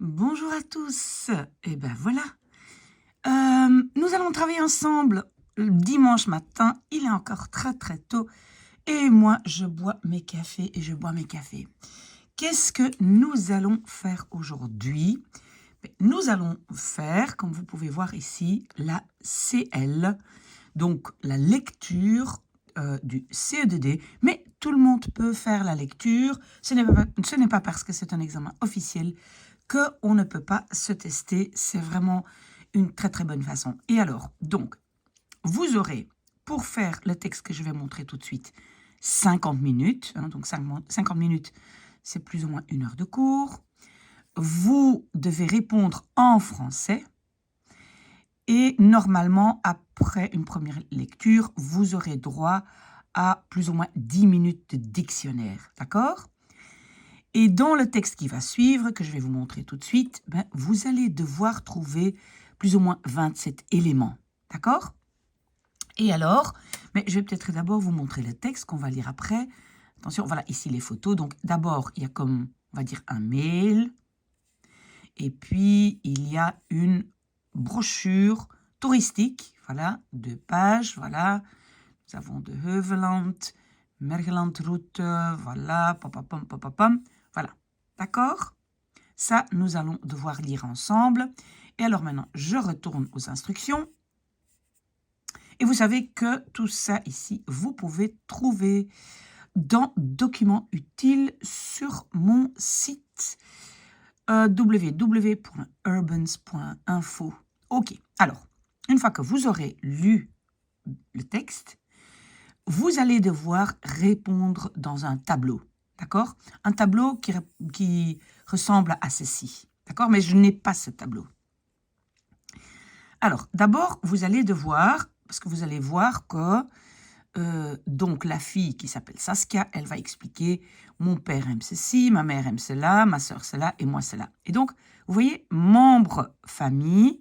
Bonjour à tous. Et ben voilà. Nous allons travailler ensemble le dimanche matin. Il est encore très très tôt. Et moi, je bois mes cafés et je bois mes cafés. Qu'est-ce que nous allons faire aujourd'hui? Nous allons faire, comme vous pouvez voir ici, la CL, donc la lecture du CE2D, mais tout le monde peut faire la lecture. Ce n'est pas parce que c'est un examen officiel qu'on ne peut pas se tester. C'est vraiment une très très bonne façon. Et alors, donc, vous aurez, pour faire le texte que je vais montrer tout de suite, 50 minutes. Donc 50 minutes, c'est plus ou moins 1 heure de cours. Vous devez répondre en français. Et normalement, après une première lecture, vous aurez droit à plus ou moins 10 minutes de dictionnaire. D'accord? Et dans le texte qui va suivre, que je vais vous montrer tout de suite, vous allez devoir trouver plus ou moins 27 éléments. D'accord? Et alors, mais je vais peut-être d'abord vous montrer le texte qu'on va lire après. Attention, voilà ici les photos. Donc d'abord, il y a comme, on va dire, un mail. Et puis, il y a une brochure touristique. Voilà, 2 pages. Voilà, nous avons de Heuveland, Mergelandroute. Voilà, papapam, papapam. Voilà, d'accord? Ça, nous allons devoir lire ensemble. Et alors maintenant, je retourne aux instructions. Et vous savez que tout ça ici, vous pouvez trouver dans Documents utiles sur mon site www.urbans.info. Ok, alors, une fois que vous aurez lu le texte, vous allez devoir répondre dans un tableau, d'accord? Un tableau qui ressemble à ceci, d'accord? Mais je n'ai pas ce tableau. Alors, d'abord, vous allez devoir, parce que vous allez voir que donc la fille qui s'appelle Saskia, elle va expliquer mon père aime ceci, ma mère aime cela, ma soeur cela et moi cela. Et donc, vous voyez, membres famille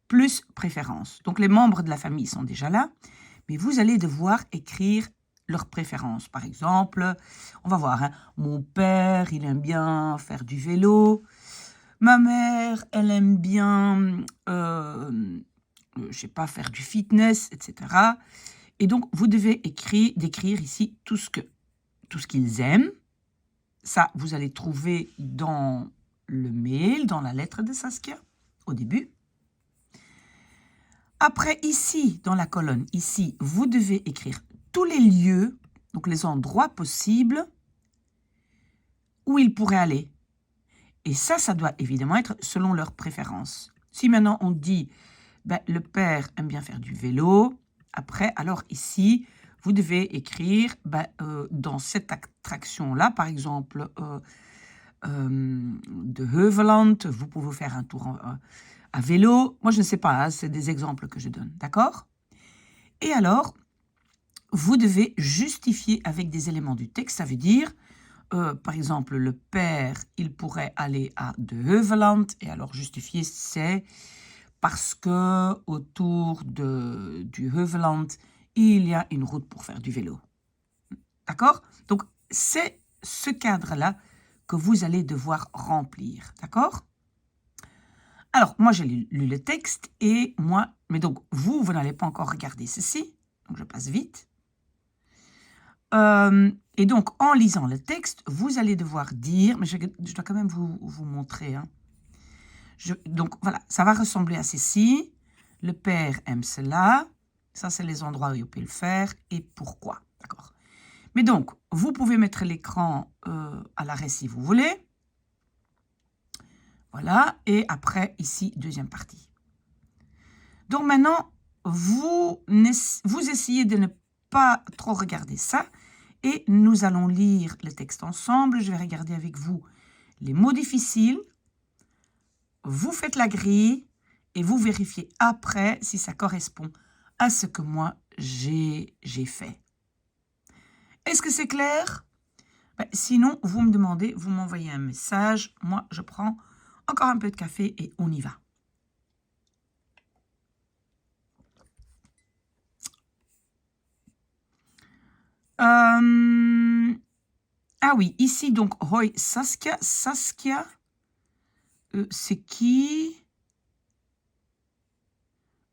plus préférences. Donc les membres de la famille sont déjà là, mais vous allez devoir écrire leurs préférences. Par exemple, on va voir, hein, mon père, il aime bien faire du vélo. Ma mère, elle aime bien, je sais pas, faire du fitness, etc. Et donc, vous devez décrire ici tout ce qu'ils aiment. Ça, vous allez trouver dans le mail, dans la lettre de Saskia, au début. Après, ici, dans la colonne, ici, vous devez écrire tous les lieux, donc les endroits possibles où ils pourraient aller. Et ça doit évidemment être selon leurs préférences. Si maintenant on dit, le père aime bien faire du vélo, après, alors ici, vous devez écrire dans cette attraction-là, par exemple, de Heuveland, vous pouvez faire un tour à vélo. Moi, je ne sais pas, hein, c'est des exemples que je donne, d'accord? Et alors, vous devez justifier avec des éléments du texte, ça veut dire, par exemple, le père, il pourrait aller à de Heuveland, et alors justifier, c'est parce que autour du Heuveland, il y a une route pour faire du vélo. D'accord? Donc, c'est ce cadre-là que vous allez devoir remplir. D'accord? Alors, moi, j'ai lu le texte et moi, mais donc, vous n'allez pas encore regarder ceci. Donc, je passe vite. Et donc, en lisant le texte, vous allez devoir dire, mais je dois quand même vous montrer. Hein. Donc, voilà, ça va ressembler à ceci. Le père aime cela. Ça, c'est les endroits où il peut le faire et pourquoi. D'accord. Mais donc, vous pouvez mettre l'écran à l'arrêt si vous voulez. Voilà. Et après, ici, deuxième partie. Donc maintenant, vous essayez de ne pas trop regarder ça. Et nous allons lire le texte ensemble. Je vais regarder avec vous les mots difficiles. Vous faites la grille et vous vérifiez après si ça correspond à ce que moi, j'ai fait. Est-ce que c'est clair? Sinon, vous me demandez, vous m'envoyez un message. Moi, je prends encore un peu de café et on y va. Ah oui, ici donc, hoi Saskia. Saskia, c'est qui?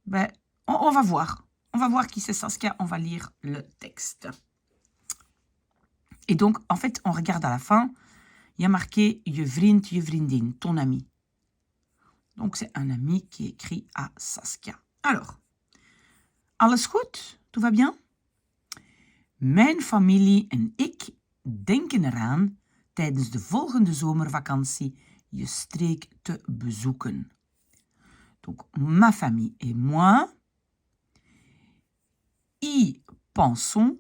Ben, on va voir. On va voir qui c'est Saskia. On va lire le texte. Et donc, en fait, on regarde à la fin. Il y a marqué je vriend, je vriendin, ton ami. Donc, c'est un ami qui écrit à Saskia. Alors, alles goed? Tout va bien? Mijn familie en ik denken eraan tijdens de volgende zomervakantie je streek te bezoeken. Donc, ma famille et moi y pensons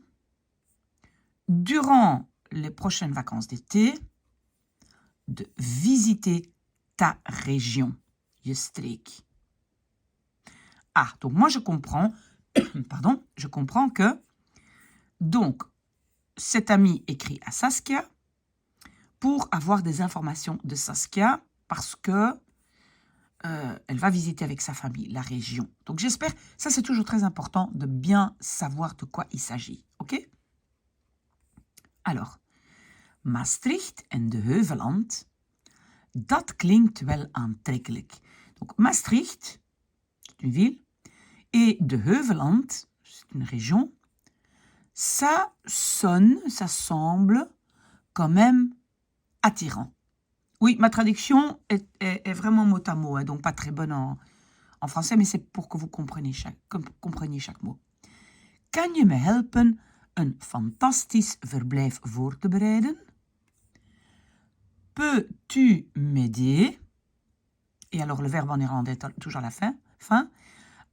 durant les prochaines vacances d'été de visiter ta région, je streek. Ah, donc moi je comprends, pardon, je comprends que donc cet ami écrit à Saskia pour avoir des informations de Saskia parce que elle va visiter avec sa famille la région. Donc j'espère, ça c'est toujours très important de bien savoir de quoi il s'agit, ok? Alors, Maastricht en de Heuvelland, dat klinkt wel aantrekkelijk. Donc Maastricht, c'est une ville, et de Heuvelland, c'est une région, ça sonne, ça semble quand même attirant. Oui, ma traduction est vraiment mot à mot, hein, donc pas très bonne en français, mais c'est pour que vous compreniez chaque mot. Kan je me helpen een fantastisch verblijf voor te bereiden? Peux-tu m'aider? Et alors le verbe en néerlandais toujours à la fin,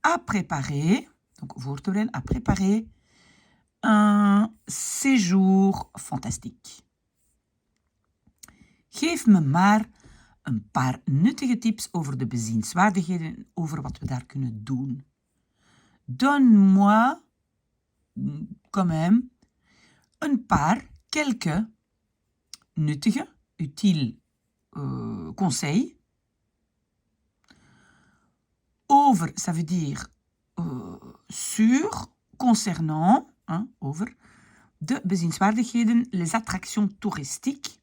à préparer, donc voor te bereiden, à préparer un séjour fantastique. Geef me maar een paar nuttige tips over de bezienswaardigheden en over wat we daar kunnen doen. Donne-moi quand même quelques nuttige, utiles conseils. Over, ça veut dire sur, concernant, hein, over, de bezienswaardigheden, les attractions touristiques.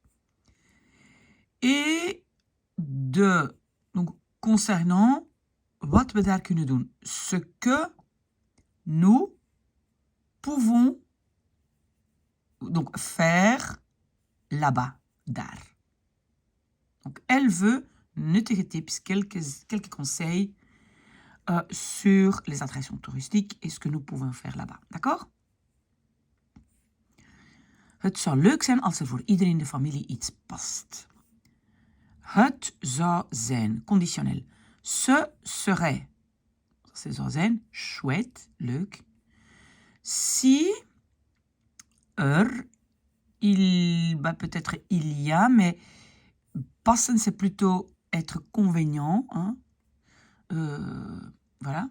Et de, donc concernant wat we daar kunnen doen. Ce que nous pouvons donc faire là-bas, daar. Donc elle veut nuttige tips, quelques conseils sur les attractions touristiques et ce que nous pouvons faire là-bas. D'accord? Het zou leuk zijn als er voor iedereen in de familie iets past. Het zou zijn, conditionnel. Ce serait, ce zou zijn, chouette, leuk. Si peut-être il y a, mais passen c'est plutôt être convenient, hein. Voilà.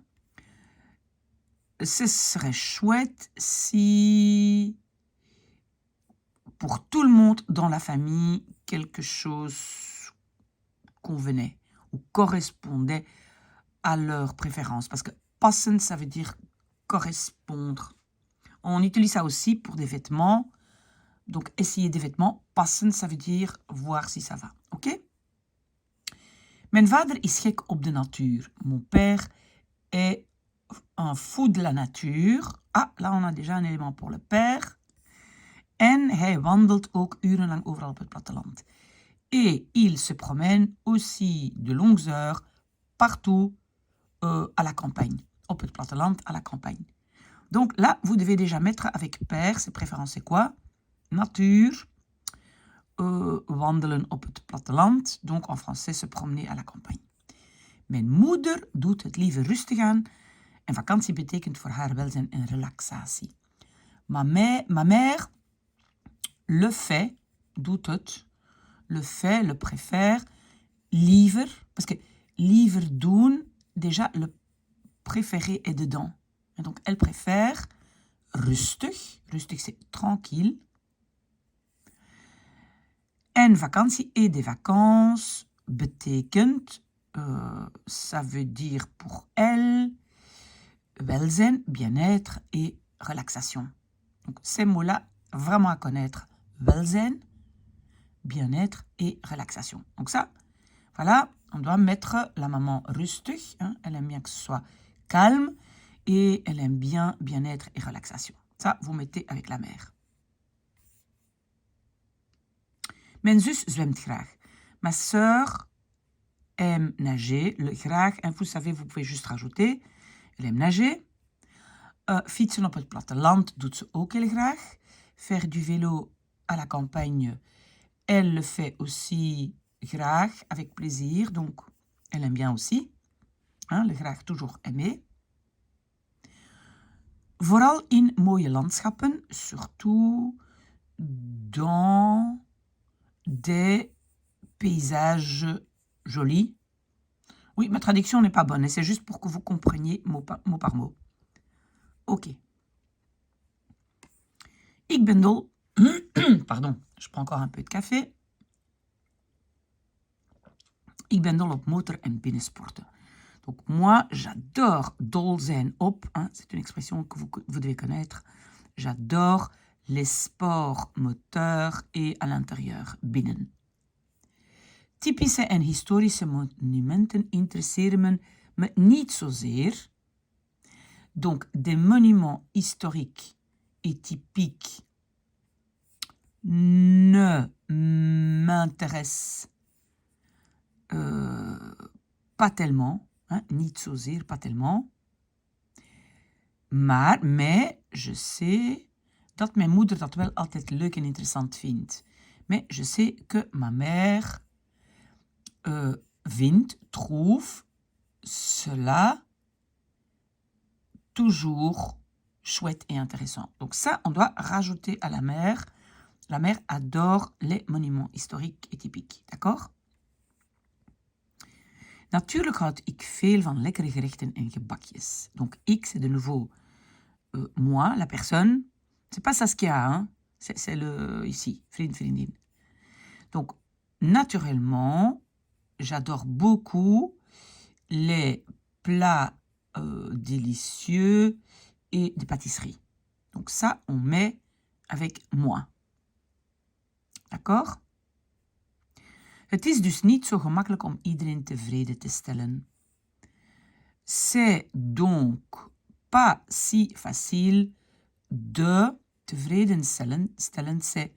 Ce serait chouette si pour tout le monde dans la famille, quelque chose convenait ou correspondait à leurs préférences. Parce que passen, ça veut dire correspondre. On utilise ça aussi pour des vêtements. Donc, essayer des vêtements. Passen, ça veut dire voir si ça va. Ok? Mijn vader is gek op de natuur. Mon père est un fou de la nature. Ah, là on a déjà un élément pour le père. En hij wandelt ook urenlang overal op het platteland. Et il se promène aussi de longues heures partout à la campagne. Op het platteland, à la campagne. Donc là, vous devez déjà mettre avec père, ses préférences, c'est quoi? Natuur, wandelen op het platteland, donc en français se promener à la campagne. Mijn moeder doet het liever rustig aan en vakantie betekent voor haar welzijn en relaxatie. Ma mère le fait, doet het, le fait, le préfère, liever, parce que liever doen, déjà le préféré est dedans. Et donc elle préfère rustig, rustig c'est tranquille. En vakantie et des vacances betekent, ça veut dire pour elle, welzijn, bien-être et relaxation. Donc ces mots-là, vraiment à connaître. Welzijn, bien-être et relaxation. Donc ça, Voilà, on doit mettre la maman rustig. Hein, elle aime bien que ce soit calme et elle aime bien bien-être et relaxation. Ça, vous mettez avec la mère. Mijn zus zwemt graag. Ma sœur aime nager. Le graag, hein, vous savez, vous pouvez juste rajouter. Elle aime nager. Fietsen op het platteland doet ze ook heel graag. Faire du vélo à la campagne, elle le fait aussi graag, avec plaisir. Donc, elle aime bien aussi. Hein, le graag, toujours aimer. Vooral in mooie landschappen, surtout dans des paysages jolis. Oui, ma traduction n'est pas bonne, et c'est juste pour que vous compreniez mot par mot. Ok. Ik ben dol. Pardon, je prends encore un peu de café. Ik ben dol op motor- en binnensporten. Donc moi, j'adore dol zijn op. Hein, c'est une expression que vous devez connaître. J'adore les sports moteurs et à l'intérieur, binnen. Typische en historische monumenten interesseren me niet zozeer. Donc, des monuments historiques et typiques ne m'intéressent pas tellement. Hein, niet zozeer, pas tellement. Mais je sais dat mijn moeder dat wel altijd leuk en interessant vindt. Mais je sais que ma mère trouve cela toujours chouette et intéressant. Donc ça, on doit rajouter à la mère. La mère adore les monuments historiques et typiques. D'accord? Natuurlijk houd ik veel van lekkere gerechten en gebakjes. Donc ik, c'est de nouveau moi, la personne. C'est pas Saskia, hein? C'est le ici, vriend, vriendin. Donc, naturellement, j'adore beaucoup les plats délicieux et des pâtisseries. Donc ça, on met avec moi. D'accord? Het is dus niet zo gemakkelijk om iedereen tevreden te stellen. C'est donc pas si facile de tevreden stellen. Stellen, c'est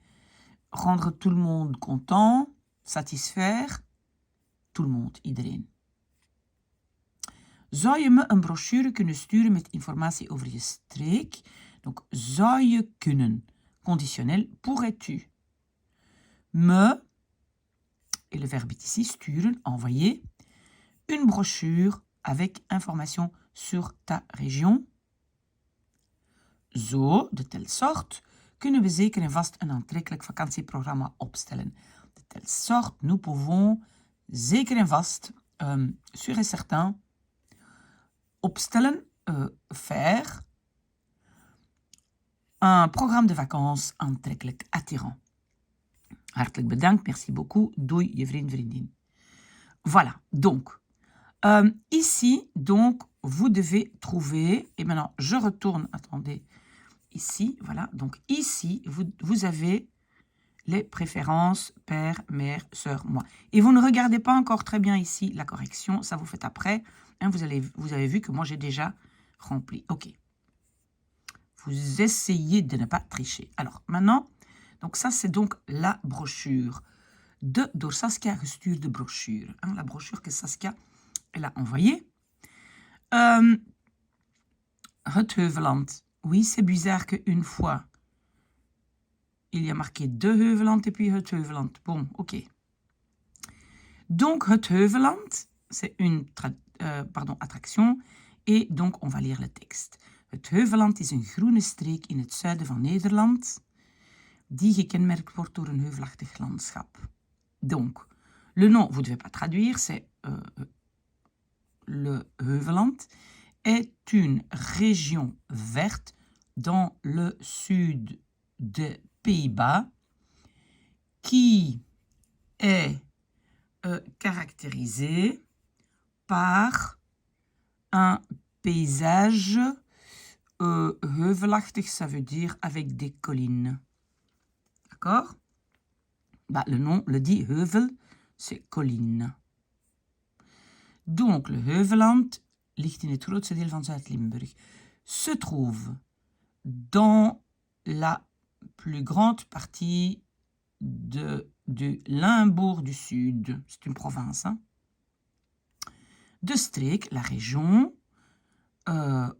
rendre tout le monde content, satisfaire tout le monde, iedereen. Zou je me een brochure kunnen sturen met informatie over je streek? Donc, zou je kunnen. Conditionnel, pourrais-tu? Me, et le verbe est ici, sturen, envoyer, une brochure avec information sur ta région. Zo, de telle sorte, kunnen we zeker en vast een aantrekkelijk vakantieprogramma opstellen. De telle sorte, nous pouvons zeker en vast, sûr et certain, opstellen, faire un programme de vacances aantrekkelijk, attirant. Hartelijk bedankt, merci beaucoup, doei je vriend, vriendin. Voilà, donc, ici, donc, vous devez trouver, et maintenant, je retourne, attendez, ici, voilà, donc ici, vous avez les préférences père, mère, sœur, moi. Et vous ne regardez pas encore très bien ici la correction, ça vous faites après. Hein, vous avez vu que moi, j'ai déjà rempli. OK. Vous essayez de ne pas tricher. Alors, maintenant, donc ça, c'est donc la brochure. Door Saskia gestuurde brochure. Hein, la brochure que Saskia, elle a envoyée. Het Heuveland. Oui, c'est bizarre qu'une fois, il y a marqué de Heuveland et puis het Heuveland. Bon, ok. Donc, het Heuveland, c'est une attraction. Et donc, on va lire le texte. Het Heuveland is een groene streek in het zuiden van Nederland, die gekenmerkt wordt door een heuvelachtig landschap. Donc, le nom, vous ne devez pas traduire, c'est le Heuveland, est une région verte dans le sud des Pays-Bas qui est caractérisée par un paysage heuvelachtig, ça veut dire avec des collines. D'accord? Bah, le nom le dit, heuvel, c'est colline. Donc, le Heuvelland ligt in het grootste deel van Zuid-Limburg. Se trouve dans la plus grande partie du Limbourg du Sud. C'est une province. Hein? De streek, la région,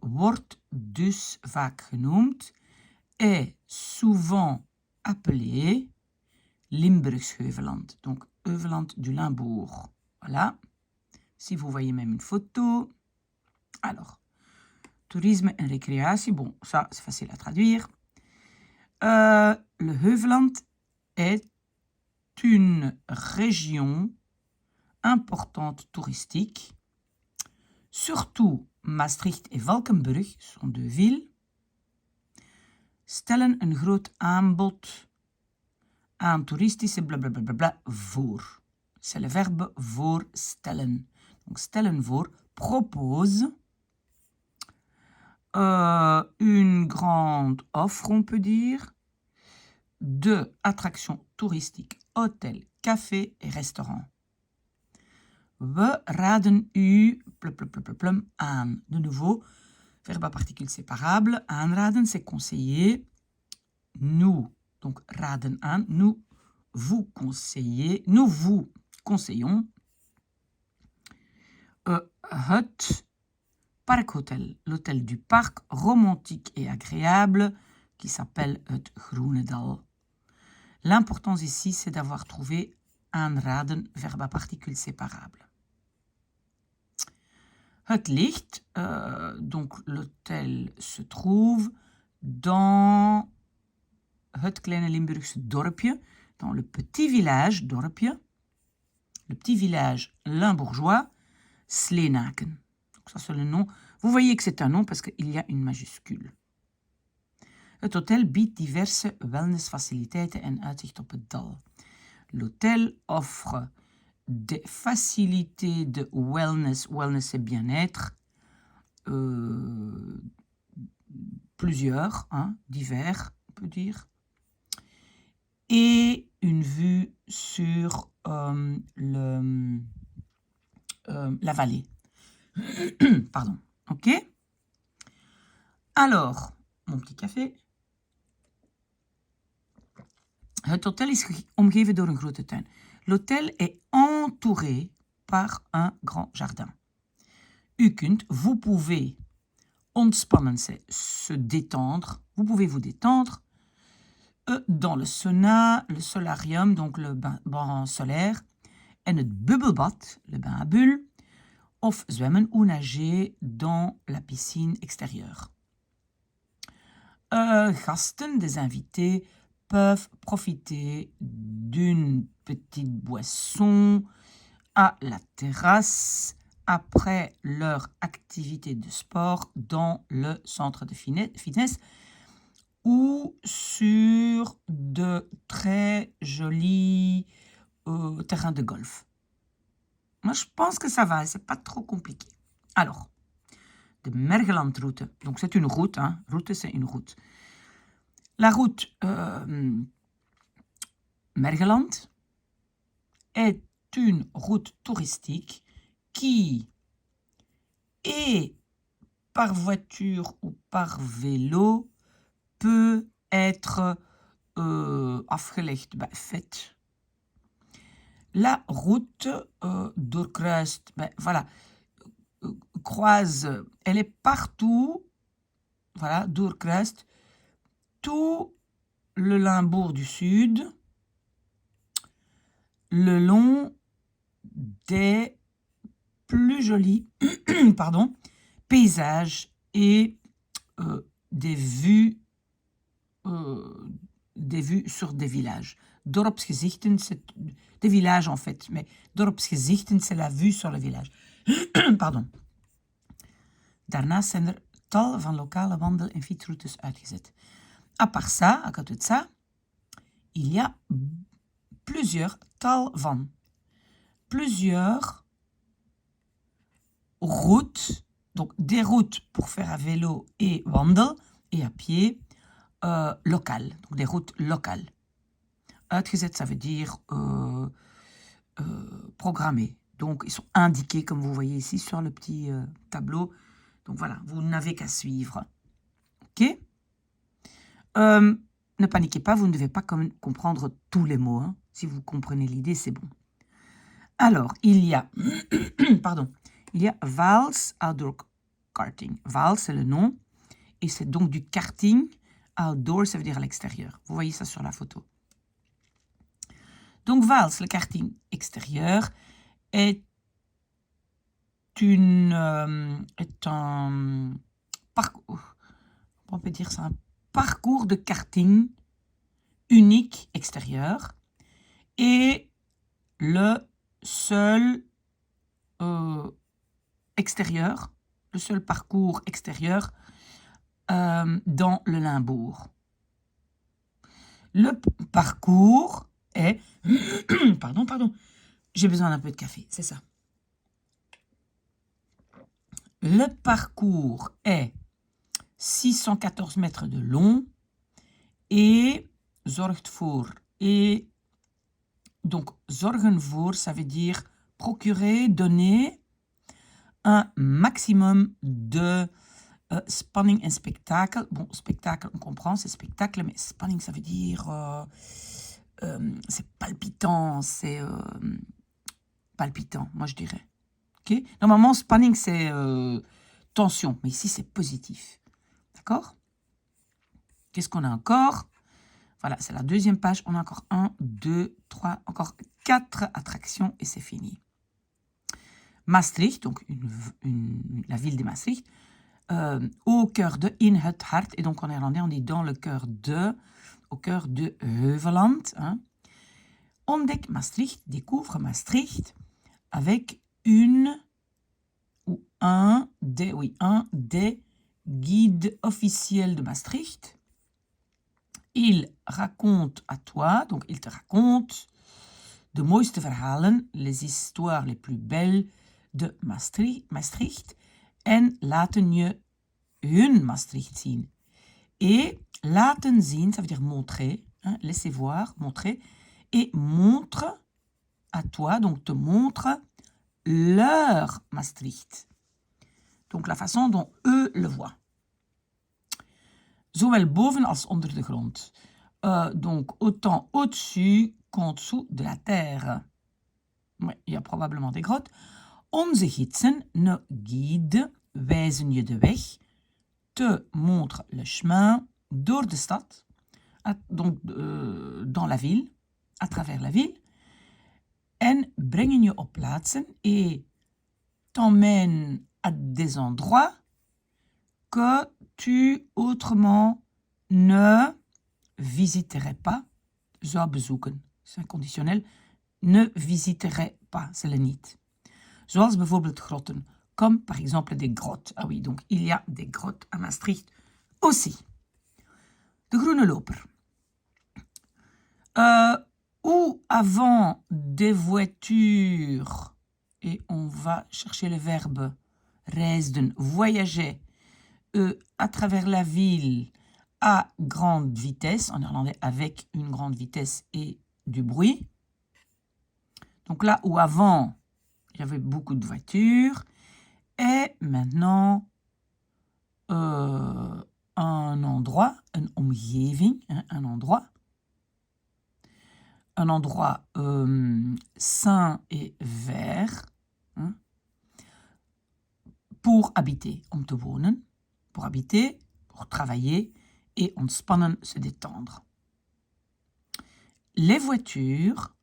wordt dus vaak genoemd, est souvent appelé Limburgs Heuvelland. Donc, Heuvelland du Limbourg. Voilà. Si vous voyez même une photo. Alors, tourisme et récréation. Bon, ça, c'est facile à traduire. Le Heuvelland est une région importante touristique. Surtout Maastricht et Valkenburg sont deux villes. Stellen een groot aanbod aan toeristische blablabla voor. C'est le verbe voorstellen. Donc stellen voor, propose une grande offre, on peut dire, de attractions toeristiques, hôtels, cafés et restaurants. We raden u aan. De nouveau, verbe à particule séparable. Aanraden, c'est conseiller. Nous, donc raden aan. Nous vous conseillons het Parkhotel, l'hôtel du parc romantique et agréable qui s'appelle het Groenedal. L'importance ici, c'est d'avoir trouvé aanraden, verbe à particule séparable. Het ligt, donc l'hôtel se trouve dans het kleine Limburgse dorpje, dans le petit village, dorpje, le petit village limbourgeois, Sleenaken. Donc ça c'est le nom. Vous voyez que c'est un nom parce qu'il y a une majuscule. Het hotel biedt diverse wellnessfaciliteiten en uitzicht op het dal. L'hôtel offre des facilités de wellness. Wellness, c'est bien-être. Plusieurs, hein, divers, on peut dire. Et une vue sur la vallée. Pardon. Ok? Alors, mon petit café. Het hotel is omgeven door een grote tuin. L'hôtel est entouré par un grand jardin. Vous pouvez, ontspannen, c'est se détendre. Vous pouvez vous détendre dans le sauna, le solarium, donc le bain solaire, en het bubbelbad, le bain à bulles, of zwemmen ou nager dans la piscine extérieure. Gasten, des invités, peuvent profiter d'une petite boisson à la terrasse après leur activité de sport dans le centre de fitness ou sur de très jolis terrains de golf. Moi, je pense que ça va, c'est pas trop compliqué. Alors, de Mergelandroute, donc c'est une route, hein. Route, c'est une route. La route Mergeland est une route touristique qui est par voiture ou par vélo peut être afgelegd, faite. La route doorkruist, voilà, croise, elle est partout, voilà, doorkruist tout le Limbourg du Sud, le long des plus jolis paysages et des vues sur des villages. Dorpsgezichten, c'est des villages en fait, mais dorpsgezichten, c'est la vue sur le village. Pardon. Daarnaast zijn er tal van lokale wandel- en fietsroutes uitgezet. À part ça, à côté de ça, il y a plusieurs routes, donc des routes pour faire à vélo et wandel et à pied locales, donc des routes locales. Uitgezet, ça veut dire programmé, Donc, ils sont indiqués, comme vous voyez ici, sur le petit tableau. Donc, voilà, vous n'avez qu'à suivre. OK? Ne paniquez pas, vous ne devez pas comprendre tous les mots. Hein. Si vous comprenez l'idée, c'est bon. Alors, il y a... pardon. Il y a Waals Outdoor Karting. Waals, c'est le nom. Et c'est donc du karting. Outdoor, ça veut dire à l'extérieur. Vous voyez ça sur la photo. Donc, Waals, le karting extérieur, est un parcours, on peut dire ça, un parcours de karting unique extérieur et le seul extérieur, le seul parcours extérieur dans le Limbourg. Le parcours est... pardon, j'ai besoin d'un peu de café, c'est ça. Le parcours est 614 mètres de long et zorgt voor. Et donc, zorgen voor, ça veut dire procurer, donner un maximum de spanning en spectacle. Bon, spectacle, on comprend, c'est spectacle, mais spanning, ça veut dire c'est palpitant, c'est palpitant, moi je dirais. Okay? Normalement, spanning, c'est tension, mais ici, c'est positif. D'accord? Qu'est-ce qu'on a encore? Voilà, c'est la deuxième page. On a encore 1, 2, 3, encore 4 attractions et c'est fini. Maastricht, donc la ville de Maastricht, au cœur de, in het hart, et donc en néerlandais, on dit dans le cœur de, au cœur de Heuveland. Hein. Ontdek Maastricht, découvre Maastricht avec un des guides officiels de Maastricht. Il raconte à toi, donc il te raconte de mooiste verhalen, les histoires les plus belles de Maastricht en laten je hun Maastricht zien. Et laten zien, ça veut dire montrer, hein, laisser voir, montrer, et montre à toi, donc te montre leur Maastricht. Donc la façon dont eux le voient. Zowel boven als onder de grond. Donc autant au-dessus qu'en dessous de la terre. Ouais, il y a probablement des grottes. Onze gidsen, nos guides, wijzen je de weg, te montrent le chemin door de stad, donc dans la ville, à travers la ville, en brengen je op plaatsen et t'emmènent à des endroits que tu autrement ne visiterais pas, zou bezoeken. C'est un conditionnel. Ne visiterais pas, c'est le niet. Zoals bijvoorbeeld grotten, comme par exemple des grottes. Ah oui, donc il y a des grottes à Maastricht aussi. De Groene Loper. Où avant des voitures, et on va chercher le verbe reisden, voyager à travers la ville à grande vitesse, en néerlandais avec une grande vitesse et du bruit. Donc là où avant, il y avait beaucoup de voitures, et maintenant un endroit, een omgeving, hein, un endroit sain et vert, hein, pour habiter, om te wonen, pour habiter, pour travailler, et ontspannen, se détendre. Les voitures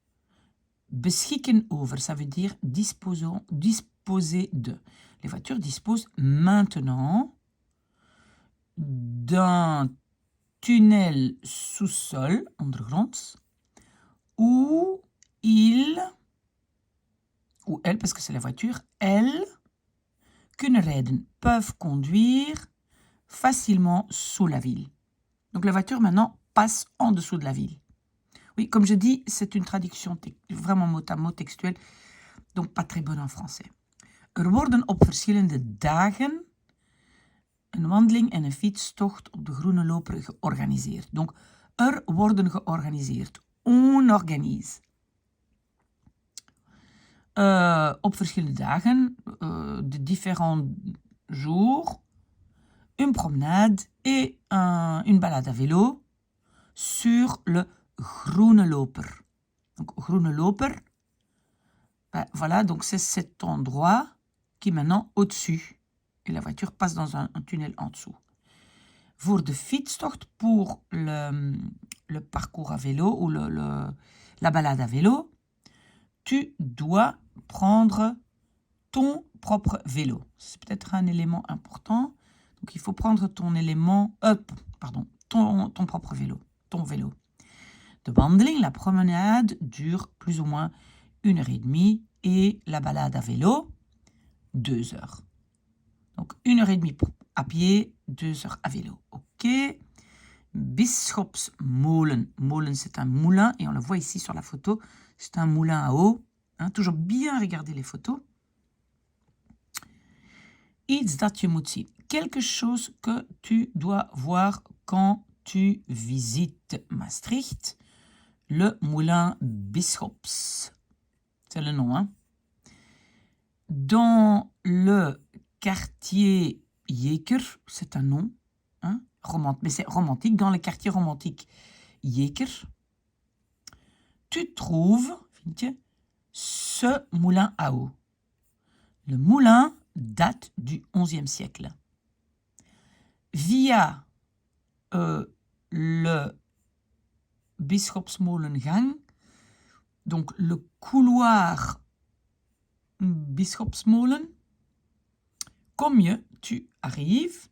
beschikken over, ça veut dire disposer de. Les voitures disposent maintenant d'un tunnel sous-sol, ondergronds, où elles, parce que c'est la voiture, elles kunnen rijden, peuvent conduire facilement sous la ville. Donc la voiture maintenant passe en dessous de la ville. Oui, comme je dis, c'est une traduction vraiment mot à mot textuelle, donc pas très bonne en français. Worden op verschillende dagen een wandeling en een fietstocht op de Groene Loper georganiseerd. Donc, worden georganiseerd. On organise. op verschillende dagen, de différents jours, une promenade et une balade à vélo sur le Groene Loper. Donc, Groene Loper, ben, voilà, donc c'est cet endroit qui est maintenant au-dessus. Et la voiture passe dans un tunnel en dessous. Voor de fietstocht, pour le parcours à vélo ou la balade à vélo, tu dois prendre ton propre vélo. C'est peut-être un élément important. Donc, il faut prendre ton élément, ton propre vélo, ton vélo. De wandeling, la promenade, dure plus ou moins 1h30 et la balade à vélo, 2 heures. Donc, 1h30 à pied, 2 heures à vélo. OK. Bisschopsmolen. Molen, c'est un moulin et on le voit ici sur la photo. C'est un moulin à eau. Toujours bien regarder les photos. Iets dat je moet zien. Quelque chose que tu dois voir quand tu visites Maastricht. Le moulin Bisschops. C'est le nom, hein. Dans le quartier Jeker, c'est un nom, hein, mais c'est romantique. Dans le quartier romantique Jeker, tu trouves, ce moulin à eau. Le moulin date du XIe siècle. Via le Bisschopsmolengang, donc le couloir Bisschopsmolen, tu arrives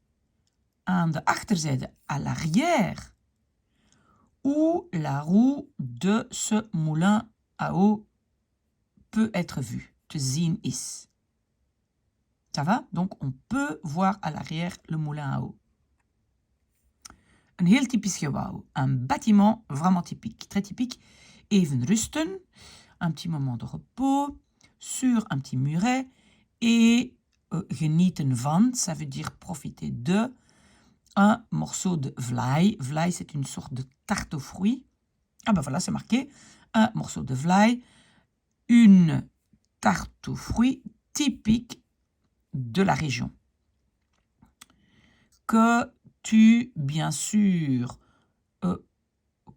aan de achterzijde, à l'arrière, où la roue de ce moulin à eau peut être vue, te zien is. Ça va? Donc, on peut voir à l'arrière le moulin à eau. Een heel typisch gebouw. Un bâtiment vraiment typique, très typique. Even rusten, un petit moment de repos, sur un petit muret. Et genieten van, ça veut dire profiter de, un morceau de vlaai. Vlaai, c'est une sorte de tarte aux fruits. Ah ben voilà, c'est marqué. Un morceau de vlaai, une tarte aux fruits typique de la région. Que tu, bien sûr,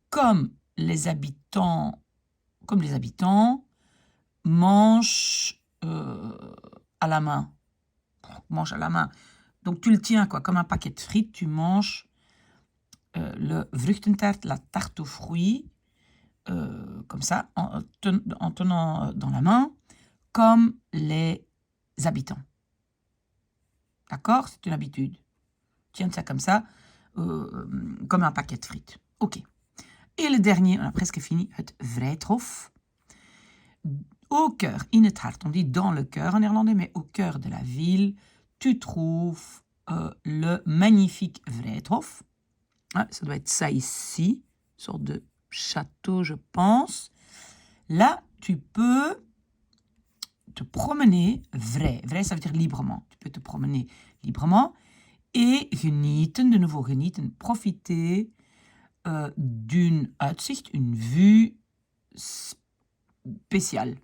comme les habitants, mangent à la main. Mange à la main. Donc tu le tiens quoi, comme un paquet de frites, tu manges le vruchtentaart, la tarte aux fruits, comme ça, en tenant dans la main, comme les habitants. D'accord? C'est une habitude. Tiens ça comme ça, comme un paquet de frites. OK. Et le dernier, on a presque fini, het Vrijthof. Au cœur, in het hart, on dit dans le cœur en néerlandais, mais au cœur de la ville, tu trouves le magnifique Vrijthof. Ah, ça doit être ça ici, une sorte de château, je pense. Là, tu peux te promener vrij. Vrij, ça veut dire librement. Tu peux te promener librement et genieten, de nouveau genieten, profiter d'une uitzicht, une vue spéciale.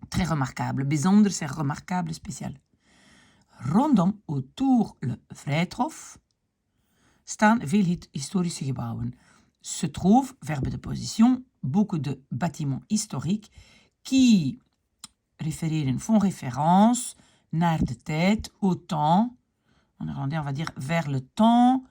Très remarquable. Bijzonder, c'est remarquable, spécial. Rondom, autour le Vrijthof, staan veel historische gebouwen. Se trouve, verbe de position, beaucoup de bâtiments historiques qui font référence naar de tijd, au temps, en néerlandais on va dire vers le temps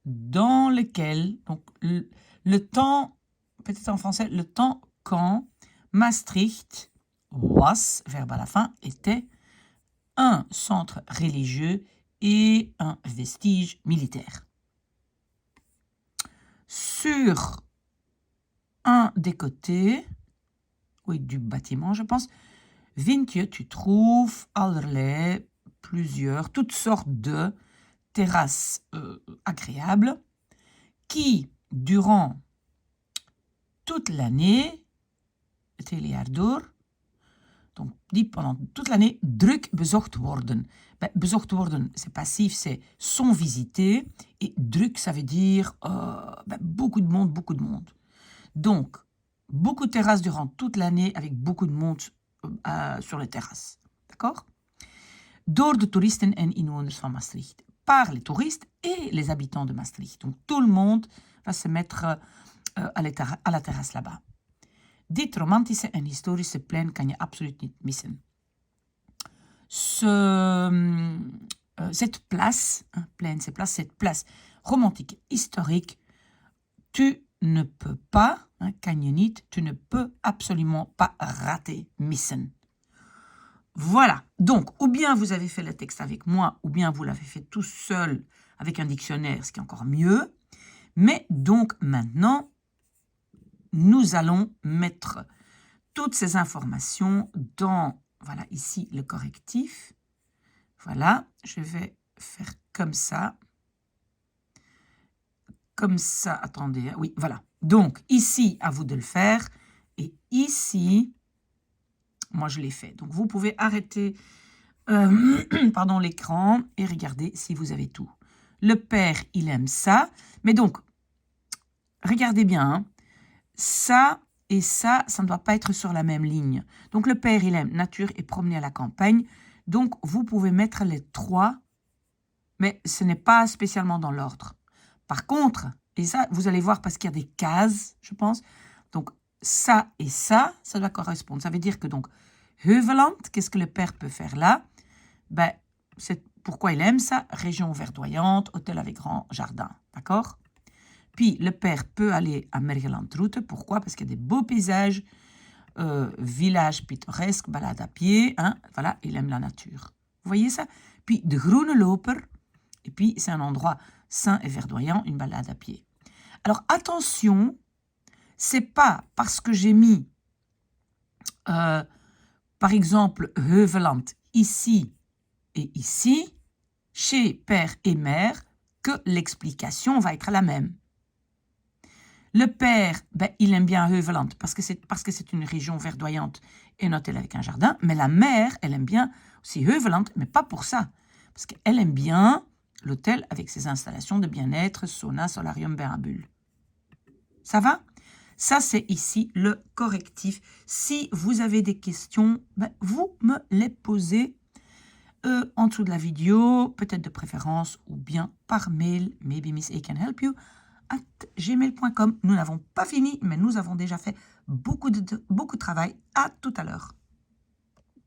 dans lequel, donc le temps, peut-être en français, le temps quand Maastricht was, verbe à la fin, était un centre religieux et un vestige militaire. Sur un des côtés, oui, du bâtiment, je pense, tu trouves toutes sortes de terrasses agréables qui, durant toute l'année, het hele jaar door, donc die pendant toute l'année, druk bezocht worden. Ben, bezocht worden, c'est passif, c'est sont visités. Et druk, ça veut dire beaucoup de monde, beaucoup de monde. Donc, beaucoup de terrasses durant toute l'année avec beaucoup de monde sur les terrasses. D'accord? Door de toeristen en inwoners van Maastricht. Par les touristes et les habitants de Maastricht. Donc tout le monde va se mettre à la terrasse là-bas. Dit romantische en historische plein kan je absoluut niet missen. Cette place, plein, cette place romantique, historique, tu ne peux pas, kan je niet, tu ne peux absolument pas rater, missen. Voilà, donc, ou bien vous avez fait le texte avec moi, ou bien vous l'avez fait tout seul avec un dictionnaire, ce qui est encore mieux. Mais donc, maintenant, nous allons mettre toutes ces informations dans, voilà, ici, le correctif. Voilà, je vais faire comme ça. Comme ça, attendez, oui, voilà. Donc, ici, à vous de le faire. Et ici, moi, je l'ai fait. Donc, vous pouvez arrêter pardon, l'écran et regarder si vous avez tout. Le père, il aime ça. Mais donc, regardez bien. Hein, ça et ça ne doit pas être sur la même ligne. Donc, le père, il aime nature et promener à la campagne. Donc, vous pouvez mettre les trois, mais ce n'est pas spécialement dans l'ordre. Par contre, et ça, vous allez voir parce qu'il y a des cases, je pense. Donc, ça et ça doit correspondre. Ça veut dire que donc, Heuveland, qu'est-ce que le père peut faire là? Ben, c'est pourquoi il aime ça. Région verdoyante, hôtel avec grand jardin. D'accord? Puis, le père peut aller à Mergelandroute. Pourquoi? Parce qu'il y a des beaux paysages, villages pittoresques, balades à pied. Hein? Voilà, il aime la nature. Vous voyez ça? Puis, de Groene Loper. Et puis, c'est un endroit sain et verdoyant, une balade à pied. Alors, attention, c'est pas parce que j'ai mis, par exemple, Heuveland ici et ici, chez père et mère, que l'explication va être la même. Le père, ben, il aime bien Heuveland parce que c'est une région verdoyante et un hôtel avec un jardin, mais la mère, elle aime bien aussi Heuveland, mais pas pour ça, parce qu'elle aime bien l'hôtel avec ses installations de bien-être, sauna, solarium, bain à bulles. Ça va? Ça, c'est ici le correctif. Si vous avez des questions, ben, vous me les posez en dessous de la vidéo, peut-être de préférence, ou bien par mail, maybe Miss A can help you, @gmail.com. Nous n'avons pas fini, mais nous avons déjà fait beaucoup de travail. À tout à l'heure.